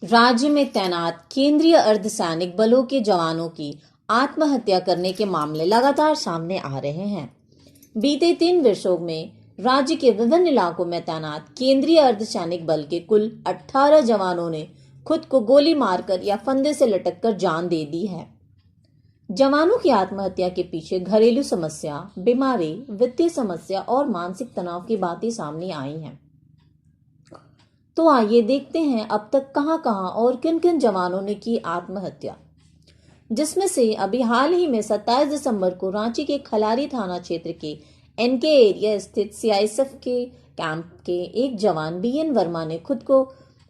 राज्य में तैनात केंद्रीय अर्धसैनिक बलों के जवानों की आत्महत्या करने के मामले लगातार सामने आ रहे हैं। बीते 3 वर्षों में राज्य के विभिन्न इलाकों में तैनात केंद्रीय अर्धसैनिक बल के कुल 18 जवानों ने खुद को गोली मारकर या फंदे से लटककर जान दे दी है। जवानों की आत्महत्या के पीछे घरेलू समस्या, बीमारी, वित्तीय समस्या और मानसिक तनाव की बातें सामने आई हैं। तो आइए देखते हैं अब तक कहां-कहां और किन-किन जवानों ने की आत्महत्या, जिसमें से अभी हाल ही में 27 दिसंबर को रांची के खलारी थाना क्षेत्र के एनके एरिया स्थित सीआईएसएफ के कैंप के एक जवान बीएन वर्मा ने खुद को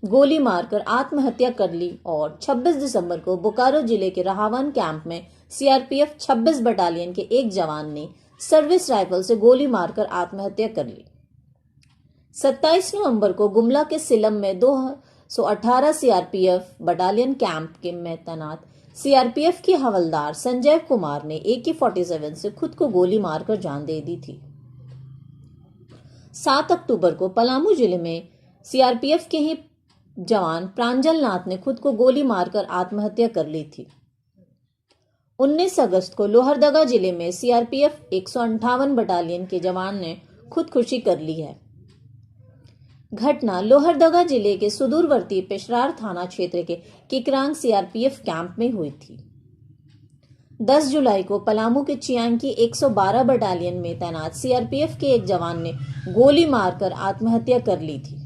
गोली मारकर आत्महत्या कर ली और 26 दिसंबर को बोकारो जिले के रहावन कैंप में सीआरपीएफ 26 बटालियन के एक जवान ने सर्विस राइफल से गोली मारकर आत्महत्या कर ली। 27 नवंबर को गुमला के सिलम में 218 सीआरपीएफ बटालियन कैंप के में तैनात सीआरपीएफ के हवलदार संजय कुमार ने AK-47 से खुद को गोली मारकर जान दे दी थी। 7 अक्टूबर को पलामू जिले में सीआरपीएफ के ही जवान प्रांजल नाथ ने खुद को गोली मारकर आत्महत्या कर ली थी। 19 अगस्त को लोहरदगा जिले में सीआरपीएफ 158 बटालियन के जवान ने खुदकुशी कर ली है। घटना लोहरदगा जिले के सुदूरवर्ती पेशरार थाना क्षेत्र के किकरांग सीआरपीएफ कैंप में हुई थी। 10 जुलाई को पलामू के चियांग की 112 बटालियन में तैनात सीआरपीएफ के एक जवान ने गोली मारकर आत्महत्या कर ली थी।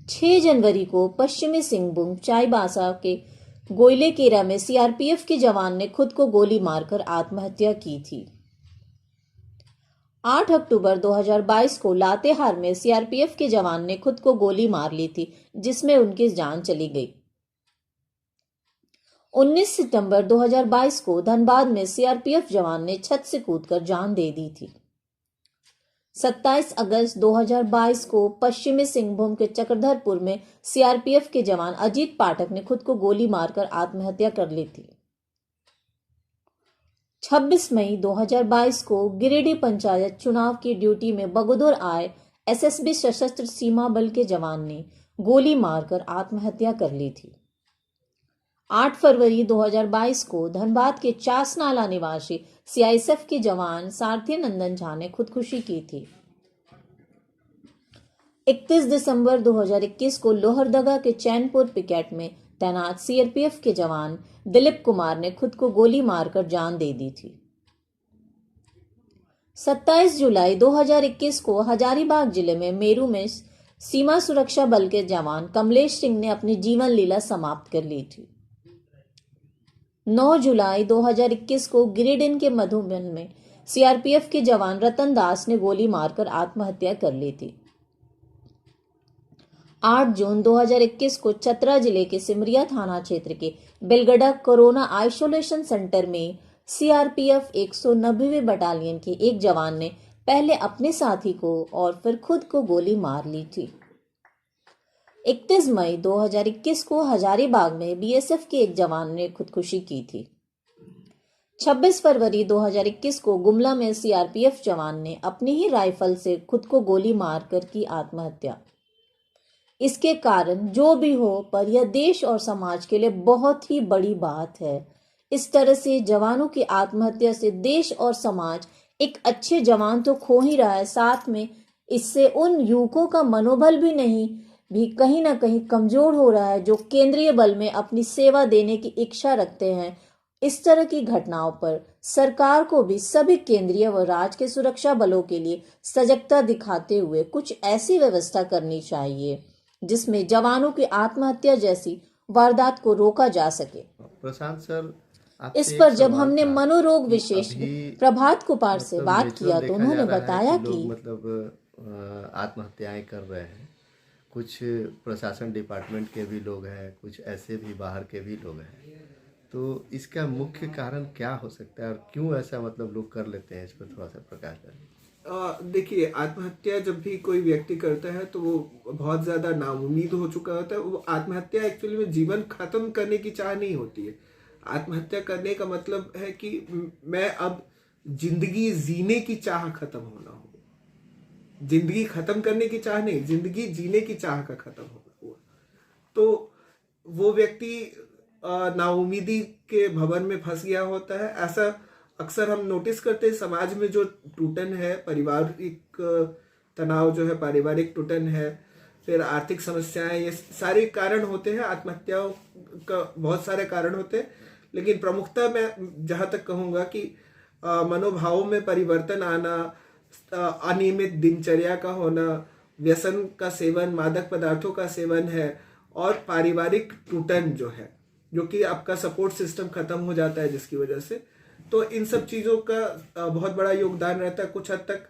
6 जनवरी को पश्चिमी सिंहभूम चाईबासा के गोइलेकेरा में सीआरपीएफ के जवान ने खुद को गोली मारकर आत्महत्या की थी। 8 अक्टूबर 2022 को लातेहार में सीआरपीएफ के जवान ने खुद को गोली मार ली थी, जिसमें उनकी जान चली गई। 19 सितंबर 2022 को धनबाद में सीआरपीएफ जवान ने छत से कूदकर जान दे दी थी। 27 अगस्त 2022 को पश्चिमी सिंहभूम के चक्रधरपुर में सीआरपीएफ के जवान अजीत पाठक ने खुद को गोली मारकर आत्महत्या कर ली थी। 26 मई 2022 को गिरिडीह पंचायत चुनाव की ड्यूटी में बगोदर आए एसएसबी सशस्त्र सीमा बल के जवान ने गोली मारकर आत्महत्या कर ली थी। 8 फरवरी 2022 को धनबाद के चासनाला निवासी सीआईएसएफ के जवान सारथी नंदन झा ने खुदकुशी की थी। 31 दिसंबर 2021 को लोहरदगा के चैनपुर पिकेट में तैनात सीआरपीएफ के जवान दिलीप कुमार ने खुद को गोली मारकर जान दे दी थी। 27 जुलाई 2021 को हजारीबाग जिले में मेरू में सीमा सुरक्षा बल के जवान कमलेश सिंह ने अपनी जीवन लीला समाप्त कर ली थी। 9 जुलाई 2021 को गिरिडीह के मधुबन में सीआरपीएफ के जवान रतन दास ने गोली मारकर आत्महत्या कर ली थी। 8 जून 2021 को चतरा जिले के सिमरिया थाना क्षेत्र के बेलगड़ा कोरोना आइसोलेशन सेंटर में सीआरपीएफ 190वीं बटालियन के एक जवान ने पहले अपने साथी को और फिर खुद को गोली मार ली थी। 31 मई 2021 को हजारीबाग में बीएसएफ के एक जवान ने खुदकुशी की थी। 26 फरवरी 2021 को गुमला में सीआरपीएफ जवान ने अपनी ही राइफल से खुद को गोली मारकर की आत्महत्या। इसके कारण जो भी हो, पर यह देश और समाज के लिए बहुत ही बड़ी बात है। इस तरह से जवानों की आत्महत्या से देश और समाज एक अच्छे जवान तो खो ही रहा है, साथ में इससे उन युवकों का मनोबल भी कहीं ना कहीं कमजोर हो रहा है, जो केंद्रीय बल में अपनी सेवा देने की इच्छा रखते हैं। इस तरह की घटनाओं पर सरकार को भी सभी केंद्रीय व राज्य के सुरक्षा बलों के लिए सजगता दिखाते हुए कुछ ऐसी व्यवस्था करनी चाहिए जिसमें जवानों की आत्महत्या जैसी वारदात को रोका जा सके। प्रशांत सर, इस पर जब हमने मनोरोग विशेष प्रभात कुमार से बात किया तो उन्होंने बताया कि मतलब आत्महत्याएं कर रहे हैं। कुछ प्रशासन डिपार्टमेंट के भी लोग हैं, कुछ ऐसे भी बाहर के भी लोग हैं। तो इसका मुख्य कारण क्या हो सकता है और क्यों ऐसा मतलब लोग कर लेते हैं? इस पर थोड़ा सा प्रकाश डालिए। देखिए, आत्महत्या जब भी कोई व्यक्ति करता है तो वो बहुत ज़्यादा नाउम्मीद हो चुका होता है। वो आत्महत्या एक्चुअली में जीवन खत्म करने की चाह नहीं होती है। आत्महत्या करने का मतलब है कि मैं अब जिंदगी जीने की चाह खत्म होना हो। जिंदगी खत्म करने की चाह नहीं, जिंदगी जीने की चाह का खत्म होना हुआ। व्यक्ति नाउमीदी के भवन में फंस गया होता है। ऐसा अक्सर हम नोटिस करते हैं समाज में, जो टूटन है, पारिवारिक तनाव जो है, पारिवारिक टूटन है, फिर आर्थिक समस्याएं, ये सारे कारण होते हैं। आत्महत्याओं का बहुत सारे कारण होते हैं, लेकिन प्रमुखता मैं जहाँ तक कहूँगा कि मनोभावों में परिवर्तन आना, अनियमित दिनचर्या का होना, व्यसन का सेवन, मादक पदार्थों का सेवन है, और पारिवारिक टूटन जो है, जो कि आपका सपोर्ट सिस्टम खत्म हो जाता है जिसकी वजह से। तो इन सब चीज़ों का बहुत बड़ा योगदान रहता है कुछ हद तक।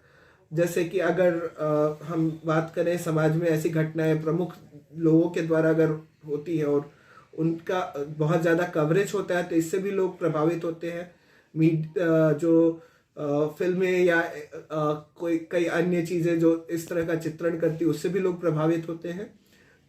जैसे कि अगर हम बात करें, समाज में ऐसी घटनाएं प्रमुख लोगों के द्वारा अगर होती है और उनका बहुत ज़्यादा कवरेज होता है, तो इससे भी लोग प्रभावित होते हैं। जो फिल्में या कोई कई अन्य चीज़ें जो इस तरह का चित्रण करती है, उससे भी लोग प्रभावित होते हैं।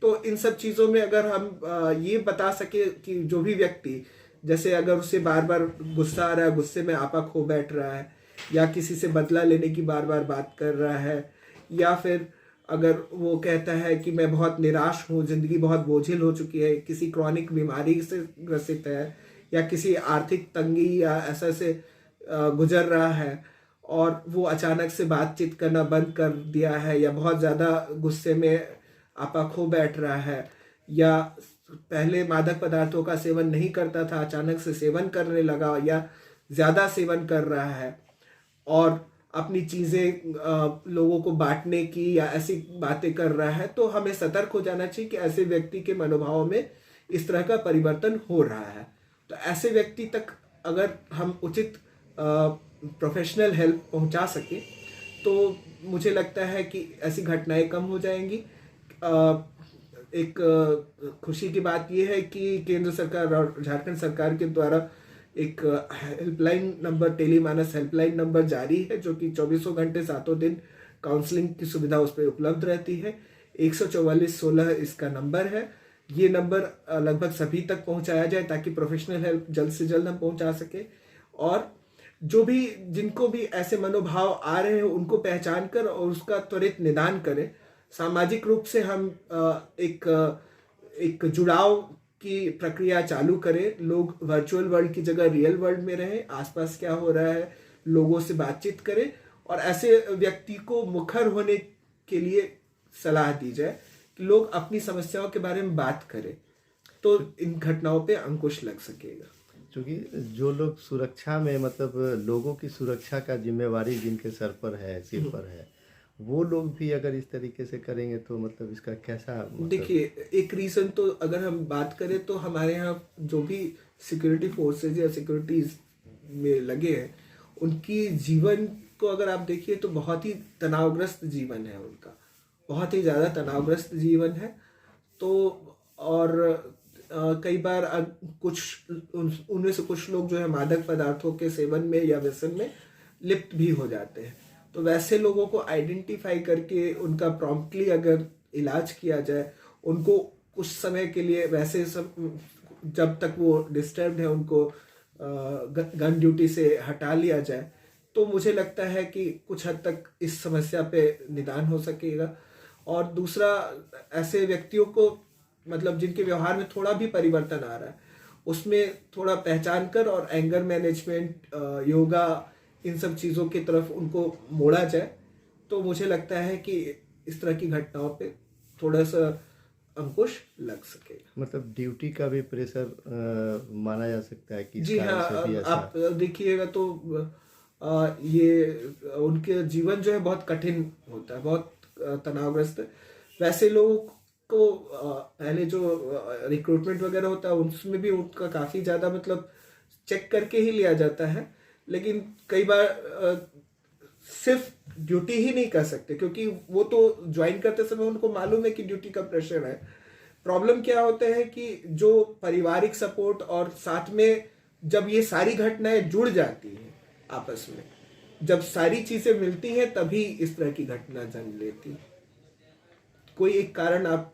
तो इन सब चीज़ों में अगर हम ये बता सके कि जो भी व्यक्ति, जैसे अगर उसे बार बार गुस्सा आ रहा है, गुस्से में आपा खो बैठ रहा है, या किसी से बदला लेने की बार बार बात कर रहा है, या फिर अगर वो कहता है कि मैं बहुत निराश हूँ, ज़िंदगी बहुत बोझिल हो चुकी है, किसी क्रॉनिक बीमारी से ग्रसित है, या किसी आर्थिक तंगी या ऐसा से गुजर रहा है, और वो अचानक से बातचीत करना बंद कर दिया है, या बहुत ज़्यादा गुस्से में आपा खो बैठ रहा है, या पहले मादक पदार्थों का सेवन नहीं करता था, अचानक से सेवन करने लगा, या ज़्यादा सेवन कर रहा है, और अपनी चीज़ें लोगों को बांटने की या ऐसी बातें कर रहा है, तो हमें सतर्क हो जाना चाहिए कि ऐसे व्यक्ति के मनोभाव में इस तरह का परिवर्तन हो रहा है। तो ऐसे व्यक्ति तक अगर हम उचित प्रोफेशनल हेल्प पहुंचा सके, तो मुझे लगता है कि ऐसी घटनाएं कम हो जाएंगी। एक खुशी की बात यह है कि केंद्र सरकार और झारखंड सरकार के द्वारा एक helpline number, Telemanas helpline number जारी है, जो कि 24 घंटे 7 दिन काउंसलिंग की सुविधा उस पर उपलब्ध रहती है। 14416 इसका नंबर है। ये नंबर लगभग सभी तक पहुंचाया जाए ताकि प्रोफेशनल हेल्प जल्द से जल्द हम पहुंचा सके, और जो भी जिनको भी ऐसे मनोभाव आ रहे हैं उनको पहचान कर और उसका त्वरित निदान करें। सामाजिक रूप से हम एक जुड़ाव की प्रक्रिया चालू करें। लोग वर्चुअल वर्ल्ड की जगह रियल वर्ल्ड में रहें, आसपास क्या हो रहा है लोगों से बातचीत करें, और ऐसे व्यक्ति को मुखर होने के लिए सलाह दी जाए कि लोग अपनी समस्याओं के बारे में बात करें, तो इन घटनाओं पे अंकुश लग सकेगा। क्योंकि जो लोग सुरक्षा में, मतलब लोगों की सुरक्षा का जिम्मेवारी जिनके सर पर है, सिर पर है, वो लोग भी अगर इस तरीके से करेंगे तो मतलब इसका कैसा देखिए, एक रीज़न तो अगर हम बात करें तो हमारे यहाँ जो भी सिक्योरिटी फोर्सेज या सिक्योरिटीज में लगे हैं, उनकी जीवन को अगर आप देखिए तो बहुत ही तनावग्रस्त जीवन है उनका, बहुत ही ज़्यादा तनावग्रस्त जीवन है। तो और कई बार कुछ उनमें से कुछ लोग जो है मादक पदार्थों के सेवन में या व्यसन में लिप्त भी हो जाते हैं। तो वैसे लोगों को आइडेंटिफाई करके उनका प्रॉम्प्टली अगर इलाज किया जाए, उनको कुछ समय के लिए वैसे सब, जब तक वो डिस्टर्ब्ड है, उनको गन ड्यूटी से हटा लिया जाए, तो मुझे लगता है कि कुछ हद तक इस समस्या पे निदान हो सकेगा। और दूसरा, ऐसे व्यक्तियों को, मतलब जिनके व्यवहार में थोड़ा भी परिवर्तन आ रहा है, उसमें थोड़ा पहचान कर और एंगर मैनेजमेंट, योगा, इन सब चीज़ों की तरफ उनको मोड़ा जाए, तो मुझे लगता है कि इस तरह की घटनाओं पे थोड़ा सा अंकुश लग सकेगा। मतलब ड्यूटी का भी प्रेशर माना जा सकता है कि जी हाँ, आप देखिएगा तो ये उनके जीवन जो है बहुत कठिन होता है, बहुत तनावग्रस्त। वैसे लोगों को पहले जो रिक्रूटमेंट वगैरह होता है उसमें भी उनका काफ़ी ज़्यादा मतलब चेक करके ही लिया जाता है, लेकिन कई बार सिर्फ ड्यूटी ही नहीं कर सकते, क्योंकि वो तो ज्वाइन करते समय उनको मालूम है कि ड्यूटी का प्रेशर है। प्रॉब्लम क्या होता है कि जो पारिवारिक सपोर्ट और साथ में जब ये सारी घटनाएं जुड़ जाती हैं आपस में, जब सारी चीजें मिलती हैं, तभी इस तरह की घटना जन्म लेती है। कोई एक कारण आप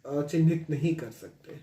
चिन्हित नहीं कर सकते।